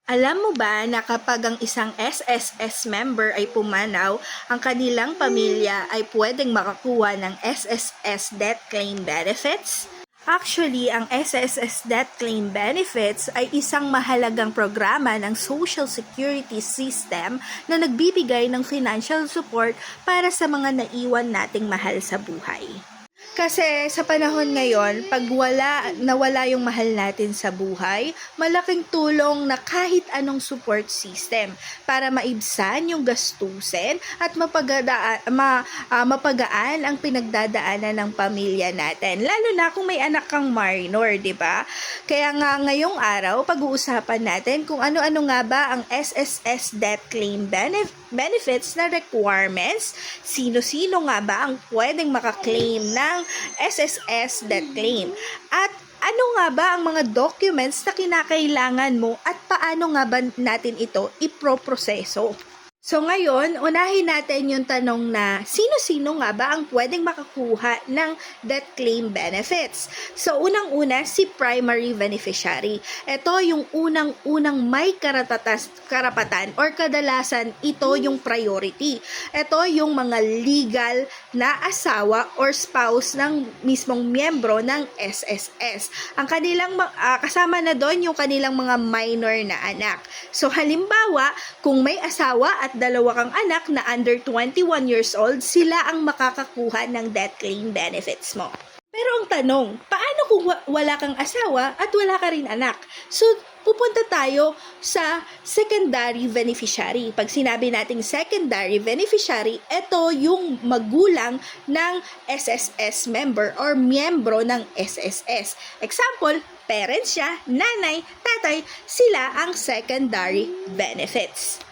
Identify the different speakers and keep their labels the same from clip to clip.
Speaker 1: Alam mo ba na kapag ang isang SSS member ay pumanaw, ang kanilang pamilya ay pwedeng makakuha ng SSS Death Claim Benefits? Actually, ang SSS Death Claim Benefits ay isang mahalagang programa ng Social Security System na nagbibigay ng financial support para sa mga naiwan nating mahal sa buhay. Kasi sa panahon ngayon, pag nawala yung mahal natin sa buhay, malaking tulong na kahit anong support system para maibsan yung gastusin at mapagaan ang pinagdadaanan ng pamilya natin. Lalo na kung may anak kang minor, di ba? Kaya nga ngayong araw, pag-uusapan natin kung ano-ano nga ba ang SSS Death Claim Benefits na requirements, sino-sino nga ba ang pwedeng makaklaim ng SSS Death Claim, at ano nga ba ang mga documents na kinakailangan mo at paano nga ba natin ito iproproseso. So ngayon, unahin natin yung tanong na sino-sino nga ba ang pwedeng makakuha ng death claim benefits? So unang-una, si primary beneficiary. Ito yung unang-unang may karapatan or kadalasan ito yung priority. Ito yung mga legal na asawa or spouse ng mismong miyembro ng SSS. Ang kanilang kasama na doon yung kanilang mga minor na anak. So halimbawa, kung may asawa at dalawa kang anak na under 21 years old, sila ang makakakuha ng death claim benefits mo. Pero ang tanong, paano kung wala kang asawa at wala ka rin anak? So, pupunta tayo sa secondary beneficiary. Pag sinabi nating secondary beneficiary, ito yung magulang ng SSS member or miyembro ng SSS. Example, parents siya, nanay, tatay, sila ang secondary benefits.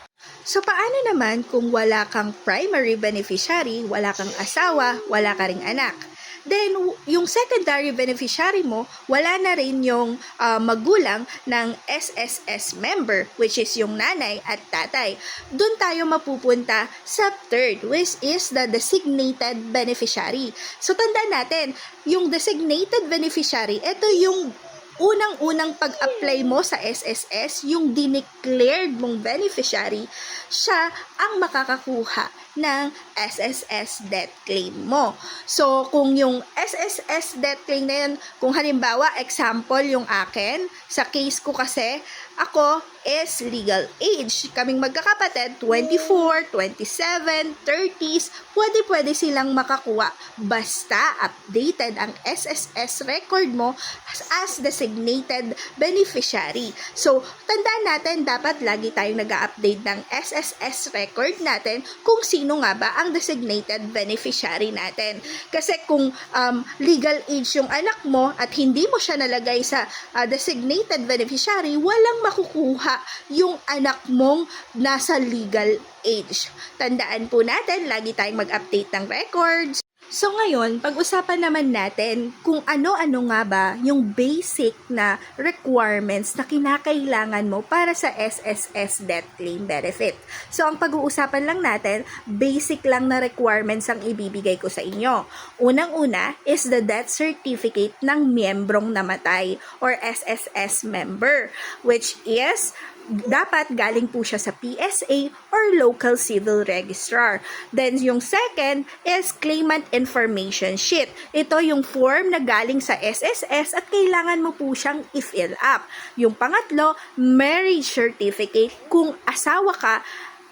Speaker 1: So, paano naman kung wala kang primary beneficiary, wala kang asawa, wala ka ring anak? Then, yung secondary beneficiary mo, wala na rin yung magulang ng SSS member, which is yung nanay at tatay. Doon tayo mapupunta sa third, which is the designated beneficiary. So, tandaan natin, yung designated beneficiary, ito yung unang-unang pag-apply mo sa SSS, yung dineclared mong beneficiary, siya ang makakakuha ng SSS death claim mo. So, kung yung SSS death claim na yun, kung halimbawa, example yung akin, sa case ko kasi, ako is legal age. Kaming magkakapatid, 24, 27, 30s, pwede silang makakuha basta updated ang SSS record mo as designated beneficiary. So, tandaan natin, dapat lagi tayong nag-update ng SSS record natin kung sino nga ba ang designated beneficiary natin. Kasi kung legal age yung anak mo at hindi mo siya nalagay sa designated beneficiary, walang makukuha yung anak mong nasa legal age. Tandaan po natin, lagi tayong mag-update ng records. So ngayon, pag-usapan naman natin kung ano-ano nga ba yung basic na requirements na kinakailangan mo para sa SSS Death Claim Benefit. So ang pag-uusapan lang natin, basic lang na requirements ang ibibigay ko sa inyo. Unang-una is the death certificate ng miyembrong namatay or SSS member, which is dapat galing po siya sa PSA or local civil registrar. Then, yung second is claimant information sheet. Ito yung form na galing sa SSS at kailangan mo po siyang i-fill up. Yung pangatlo, marriage certificate. Kung asawa ka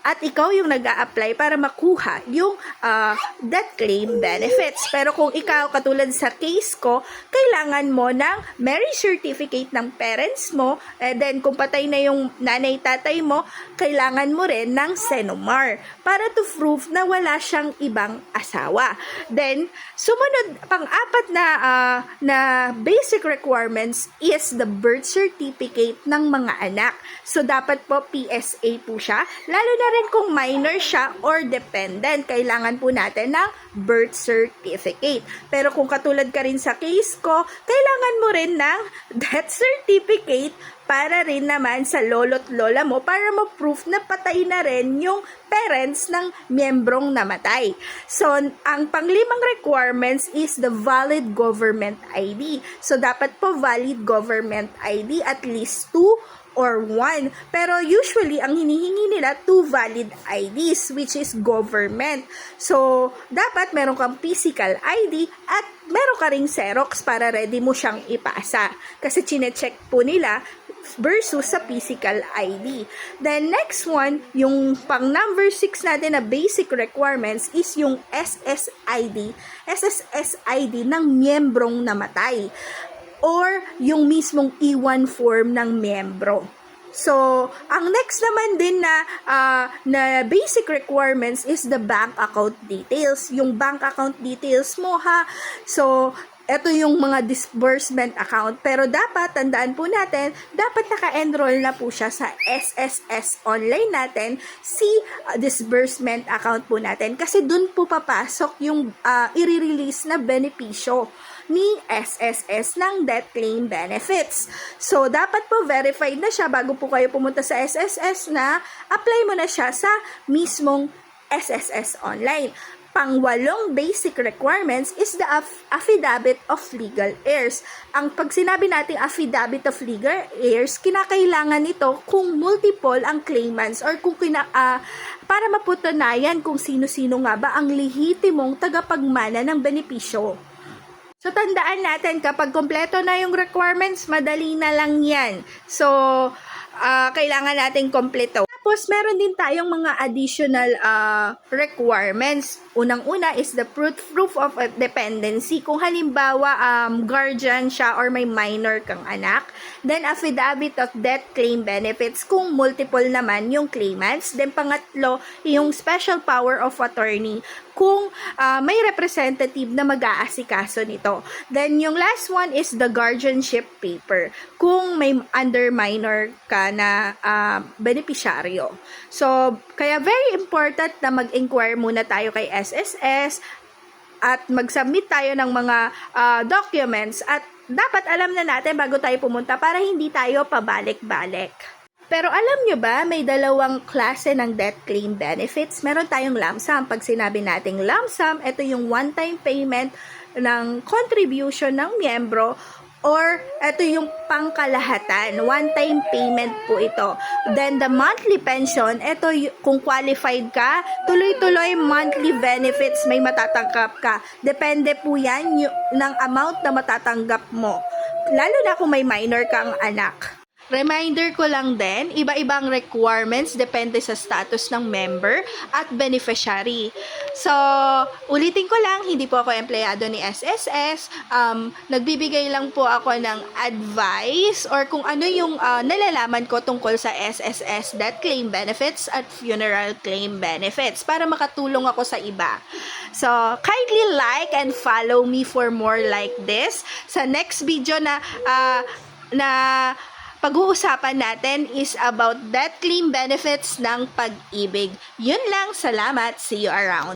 Speaker 1: at ikaw yung nag-a-apply para makuha yung death claim benefits. Pero kung ikaw, katulad sa case ko, kailangan mo ng marriage certificate ng parents mo, then kung patay na yung nanay-tatay mo, kailangan mo rin ng Senomar para to prove na wala siyang ibang asawa. Then, sumunod, pang-apat na basic requirements is the birth certificate ng mga anak. So, dapat po PSA po siya, lalo na rin kung minor siya or dependent, kailangan po natin ng birth certificate. Pero kung katulad ka rin sa case ko, kailangan mo rin ng death certificate para rin naman sa lolo't lola mo para ma-proof na patay na rin yung parents ng miyembrong namatay. So, ang panglimang requirements is the valid government ID. So, dapat po valid government ID, at least 2 or 1. Pero usually, ang hinihingi nila 2 valid IDs, which is government. So, dapat meron kang physical ID at meron ka ring Xerox para ready mo siyang ipasa. Kasi chinecheck po nila versus sa physical ID. Then, next one, yung pang number 6 natin na basic requirements is yung SSID ng miyembrong namatay or yung mismong E1 form ng miyembro. So, ang next naman din na basic requirements is the bank account details. Yung bank account details mo ha. So, ito yung mga disbursement account. Pero dapat, tandaan po natin, dapat naka-enroll na po siya sa SSS online natin, disbursement account po natin. Kasi dun po papasok yung i-release na benepisyo ni SSS ng death claim benefits. So, dapat po verified na siya bago po kayo pumunta sa SSS na apply mo na siya sa mismong SSS online. Pang-8 basic requirements is the affidavit of legal heirs. Ang pag sinabi natin affidavit of legal heirs, kinakailangan nito kung multiple ang claimants or kung para mapatunayan kung sino-sino nga ba ang lehitimong tagapagmana ng benepisyo. So, tandaan natin, kapag kompleto na yung requirements, madali na lang yan. So, kailangan natin kompleto. Tapos, meron din tayong mga additional requirements. Unang-una is the proof of dependency. Kung halimbawa, guardian siya or may minor kang anak. Then, affidavit of death claim benefits kung multiple naman yung claimants. Then, pangatlo, yung special power of attorney kung may representative na mag-aasikaso nito. Then, yung last one is the guardianship paper kung may under minor ka na beneficiaryo. So, kaya very important na mag-inquire muna tayo kay SSS at mag-submit tayo ng mga documents at dapat alam na natin bago tayo pumunta para hindi tayo pabalik-balik. Pero alam nyo ba, may dalawang klase ng death claim benefits. Meron tayong lump sum. Pag sinabi nating lump sum, ito yung one-time payment ng contribution ng miyembro or ito yung pangkalahatan. One-time payment po ito. Then the monthly pension, ito kung qualified ka, tuloy-tuloy monthly benefits may matatanggap ka. Depende po yan ng amount na matatanggap mo. Lalo na kung may minor kang anak. Reminder ko lang din, iba-ibang requirements depende sa status ng member at beneficiary. So, ulitin ko lang, hindi po ako empleyado ni SSS. Nagbibigay lang po ako ng advice or kung ano yung nalalaman ko tungkol sa SSS death claim benefits at funeral claim benefits para makatulong ako sa iba. So, kindly like and follow me for more like this. Sa next video na pag-uusapan natin is about death claim benefits ng pag-ibig. Yun lang, salamat. See you around.